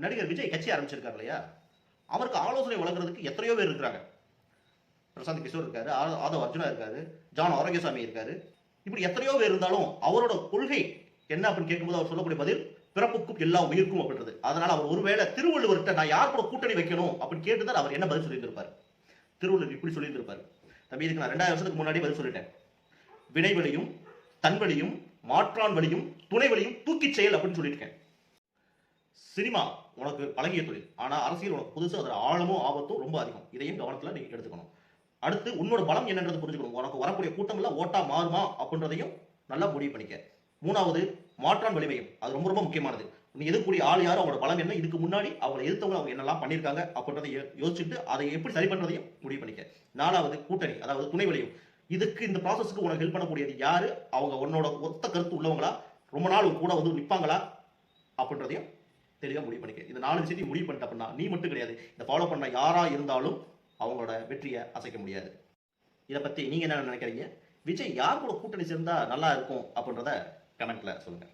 நடிகர் விஜய் கட்சி ஆரம்பிச்சிருக்காரு இல்லையா, அவருக்கு ஆலோசனை வழங்குறதுக்கு எத்தனையோ பேர் இருக்கிறாங்க. பிரசாந்த் கிஷோர் இருக்காரு, ஆதவ் அர்ஜுனா இருக்காரு, ஜான் ஆரோக்கியசாமி இருக்காரு. இப்படி எத்தனையோ பேர் இருந்தாலும் அவரோட கொள்கை என்ன அப்படின்னு கேட்கும்போது அவர் சொல்லக்கூடிய பதில் பிறப்புக்கும் எல்லா உயிருக்கும் அப்படின்றது. அதனால அவர் ஒருவேளை திருவள்ளுவர்கிட்ட நான் யார் கூட கூட்டணி வைக்கணும் அப்படின்னு கேட்டுதான் அவர் என்ன பதில் சொல்லியிருப்பார். திருவள்ளுவர் இப்படி சொல்லியிருப்பார், தம்பி இதுக்கு நான் 2000 வருஷத்துக்கு முன்னாடி பதில் சொல்லிட்டேன். வினைவழியும் தன்வழியும் மாற்றான் வழியும் துணை வழியும் தூக்கி செயல் அப்படின்னு சொல்லியிருக்கேன். சினிமா உனக்கு பழகிய தொழில், ஆனா அரசியல் உனக்கு புதுசு, அதில் ஆழமும் ஆபத்தும் ரொம்ப அதிகம். இதையும் கவனத்தில் நீங்க எடுத்துக்கணும். அடுத்து உன்னோட பலம் என்னன்றது புரிஞ்சுக்கணும். உனக்கு வரக்கூடிய கூட்டம் எல்லாம் ஓட்டா மாறுமா அப்படின்றதையும் நல்லா முடிவு பண்ணிக்க. மூணாவது மாற்றான் வலிமையும், அது ரொம்ப ரொம்ப முக்கியமானது. நீ எதிர்க்கூடிய ஆள் யாரும், அவங்களோட பலம் என்ன, இதுக்கு முன்னாடி அவங்களை எதிர்த்தவங்க அவங்க என்னெல்லாம் பண்ணியிருக்காங்க அப்படின்றத யோசிச்சுட்டு அதை எப்படி சரி பண்றதையும் முடிவு பண்ணிக்க. நாலாவது கூட்டணி, அதாவது துணை வலியும். இதுக்கு இந்த ப்ராசஸ்க்கு உனக்கு ஹெல்ப் பண்ணக்கூடியது யாரு, அவங்க உன்னோட ஒத்த கருத்து உள்ளவங்களா, ரொம்ப நாள் கூட வந்து நிற்பாங்களா அப்படின்றதையும் தெளிவாக முடிவு பண்ணிக்க. இந்த 4 விஷயத்தையும் முடிவு பண்ணிட்ட அப்படின்னா நீ மட்டும் கிடையாது, இந்த ஃபாலோ பண்ண யாரா இருந்தாலும் அவங்களோட வெற்றியை அசைக்க முடியாது. இதை பத்தி நீங்க என்ன நினைக்கிறீங்க? விஜய் யார் கூட கூட்டணி சேர்ந்தா நல்லா இருக்கும் அப்படின்றத கமெண்ட்ல சொல்லுங்க.